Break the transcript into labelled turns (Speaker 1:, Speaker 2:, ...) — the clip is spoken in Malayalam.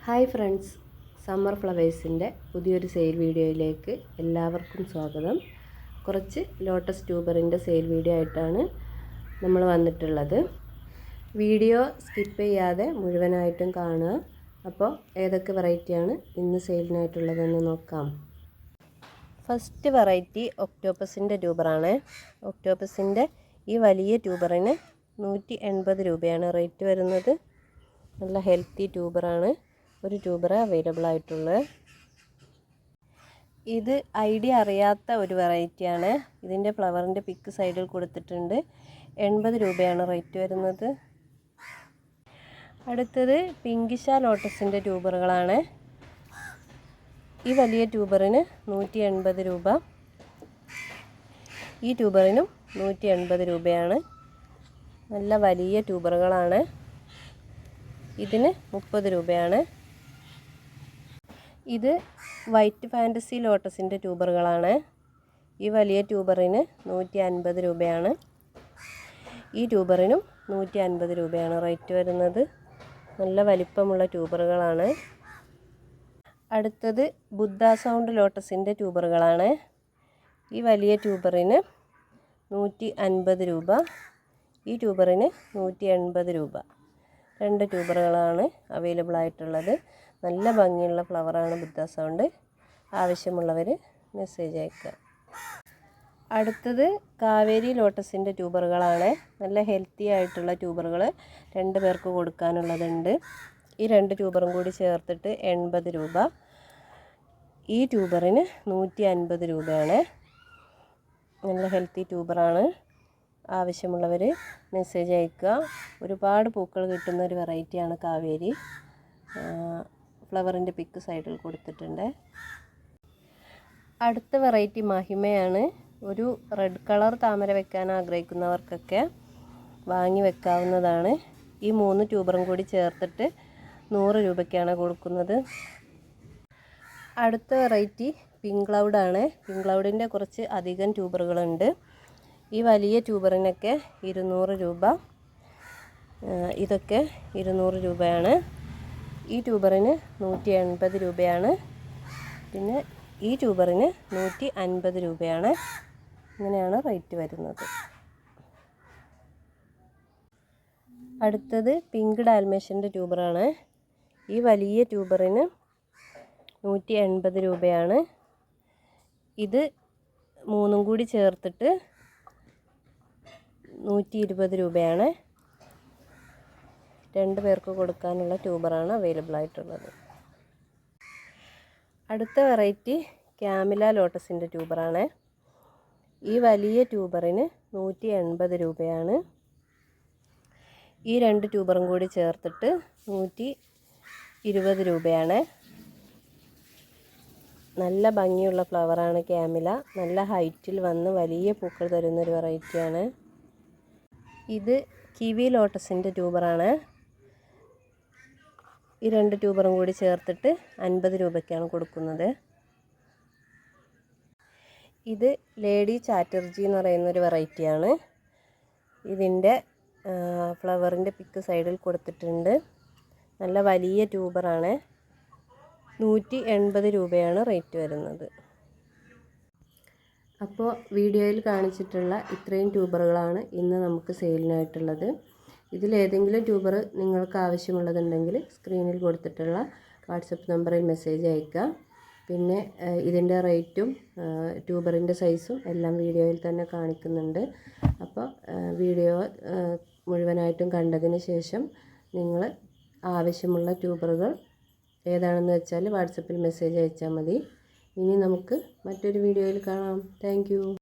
Speaker 1: ഹായ് ഫ്രണ്ട്സ്, സമ്മർ ഫ്ലവേഴ്സിൻ്റെ പുതിയൊരു സെയിൽ വീഡിയോയിലേക്ക് എല്ലാവർക്കും സ്വാഗതം. കുറച്ച് ലോട്ടസ് ട്യൂബറിൻ്റെ സെയിൽ വീഡിയോ ആയിട്ടാണ് നമ്മൾ വന്നിട്ടുള്ളത്. വീഡിയോ സ്കിപ്പ് ചെയ്യാതെ മുഴുവനായിട്ടും കാണുക. അപ്പോൾ ഏതൊക്കെ വെറൈറ്റിയാണ് ഇന്ന് സെയിലിനായിട്ടുള്ളതെന്ന് നോക്കാം. First variety ഒക്ടോപ്പസിൻ്റെ ട്യൂബറാണ്. ഒക്ടോപ്പസിൻ്റെ ഈ വലിയ ട്യൂബറിന് 180 രൂപയാണ് റേറ്റ് വരുന്നത്. നല്ല ഹെൽത്തി ട്യൂബറാണ്. ഒരു ട്യൂബർ അവൈലബിൾ ആയിട്ടുള്ളത്. ഇത് ഐഡിയ അറിയാത്ത ഒരു വെറൈറ്റിയാണ്. ഇതിൻ്റെ ഫ്ലവറിൻ്റെ പിക്ക് സൈഡിൽ കൊടുത്തിട്ടുണ്ട്. 80 രൂപയാണ് റേറ്റ് വരുന്നത്. അടുത്തത് പിങ്കിഷ ലോട്ടസിൻ്റെ ട്യൂബറുകളാണ്. ഈ വലിയ ട്യൂബറിന് 180 രൂപ. ഈ ട്യൂബറിനും 180 രൂപയാണ്. നല്ല വലിയ ട്യൂബറുകളാണ്. ഇതിന് 30 രൂപയാണ്. ഇത് വൈറ്റ് ഫാൻറ്റസി ലോട്ടസിൻ്റെ ട്യൂബറുകളാണ്. ഈ വലിയ ട്യൂബറിന് 150 രൂപയാണ്. ഈ ട്യൂബറിനും 150 രൂപയാണ് റേറ്റ് വരുന്നത്. നല്ല വലിപ്പമുള്ള ട്യൂബറുകളാണ്. അടുത്തത് ബുദ്ധ സൗണ്ട് ലോട്ടസിൻ്റെ ട്യൂബറുകളാണ്. ഈ വലിയ ട്യൂബറിന് 150 രൂപ. ഈ ട്യൂബറിന് 180 രൂപ. 2 ട്യൂബറുകളാണ് അവൈലബിൾ ആയിട്ടുള്ളത്. നല്ല ഭംഗിയുള്ള ഫ്ലവറാണ് ബുദ്ധ സൗണ്ട്. ആവശ്യമുള്ളവർ മെസ്സേജ് അയക്കുക. അടുത്തത് കാവേരി ലോട്ടസിൻ്റെ ട്യൂബറുകളാണ്. നല്ല ഹെൽത്തി ആയിട്ടുള്ള ട്യൂബറുകൾ 2 പേർക്ക് കൊടുക്കാനുള്ളതുണ്ട്. ഈ 2 ട്യൂബറും കൂടി ചേർത്തിട്ട് 80 രൂപ. ഈ ട്യൂബറിന് 150 രൂപയാണ്. നല്ല ഹെൽത്തി ട്യൂബറാണ്. ആവശ്യമുള്ളവർ മെസ്സേജ് അയക്കുക. ഒരുപാട് പൂക്കൾ കിട്ടുന്ന ഒരു വെറൈറ്റിയാണ് കാവേരി. ഫ്ലവറിൻ്റെ പിക്ക് സൈഡിൽ കൊടുത്തിട്ടുണ്ട്. അടുത്ത വെറൈറ്റി മഹിമയാണ്. ഒരു റെഡ് കളർ താമര വെക്കാൻ ആഗ്രഹിക്കുന്നവർക്കൊക്കെ വാങ്ങി വെക്കാവുന്നതാണ്. ഈ 3 ട്യൂബറും കൂടി ചേർത്തിട്ട് 100 രൂപയ്ക്കാണ് കൊടുക്കുന്നത്. അടുത്ത വെറൈറ്റി പിങ്ക് ക്ലൗഡാണ്. പിങ്ക് ക്ലൗഡിൻ്റെ കുറച്ച് അധികം ട്യൂബറുകളുണ്ട്. ഈ വലിയ ട്യൂബറിനൊക്കെ 200 രൂപ. ഇതൊക്കെ 200 രൂപയാണ്. ഈ ട്യൂബറിന് 180 രൂപയാണ്. പിന്നെ ഈ ട്യൂബറിന് 150 രൂപയാണ്. ഇങ്ങനെയാണ് റേറ്റ് വരുന്നത്. അടുത്തത് പിങ്ക് ഡാൽമേഷ്യൻ്റെ ട്യൂബറാണ്. ഈ വലിയ ട്യൂബറിന് 180 രൂപയാണ്. ഇത് 3 കൂടി ചേർത്തിട്ട് 120 രൂപയാണ്. 2 പേർക്ക് കൊടുക്കാനുള്ള ട്യൂബറാണ് അവൈലബിൾ ആയിട്ടുള്ളത്. അടുത്ത വെറൈറ്റി ക്യാമില ലോട്ടസിൻ്റെ ട്യൂബറാണ്. ഈ വലിയ ട്യൂബറിന് 180 രൂപയാണ്. ഈ 2 ട്യൂബറും കൂടി ചേർത്തിട്ട് 120 രൂപയാണ്. നല്ല ഭംഗിയുള്ള ഫ്ലവറാണ് ക്യാമില. നല്ല ഹൈറ്റിൽ വന്ന് വലിയ പൂക്കൾ തരുന്നൊരു വെറൈറ്റിയാണ്. ഇത് കിവി ലോട്ടസിൻ്റെ ട്യൂബറാണ്. ഈ 2 ട്യൂബറും കൂടി ചേർത്തിട്ട് 50 രൂപയ്ക്കാണ് കൊടുക്കുന്നത്. ഇത് ലേഡി ചാറ്റർജി എന്ന് പറയുന്നൊരു വെറൈറ്റിയാണ്. ഇതിൻ്റെ ഫ്ലവറിൻ്റെ പിക്ക് സൈഡിൽ കൊടുത്തിട്ടുണ്ട്. നല്ല വലിയ ട്യൂബറാണ്. 180 രൂപയാണ് റേറ്റ് വരുന്നത്. അപ്പോൾ വീഡിയോയിൽ കാണിച്ചിട്ടുള്ള ഇത്രയും ട്യൂബറുകളാണ് ഇന്ന് നമുക്ക് സെയിലിനായിട്ടുള്ളത്. ഇതിലേതെങ്കിലും ട്യൂബർ നിങ്ങൾക്ക് ആവശ്യമുള്ളതുണ്ടെങ്കിൽ സ്ക്രീനിൽ കൊടുത്തിട്ടുള്ള വാട്സപ്പ് നമ്പറിൽ മെസ്സേജ് അയക്കുക. പിന്നെ ഇതിൻ്റെ റേറ്റും ട്യൂബറിൻ്റെ സൈസും എല്ലാം വീഡിയോയിൽ തന്നെ കാണിക്കുന്നുണ്ട്. അപ്പോൾ വീഡിയോ മുഴുവനായിട്ടും കണ്ടതിന് ശേഷം നിങ്ങൾ ആവശ്യമുള്ള ട്യൂബറുകൾ ഏതാണെന്ന് വെച്ചാൽ വാട്സപ്പിൽ മെസ്സേജ് അയച്ചാൽ മതി. ഇനി നമുക്ക് മറ്റൊരു വീഡിയോയിൽ കാണാം. താങ്ക്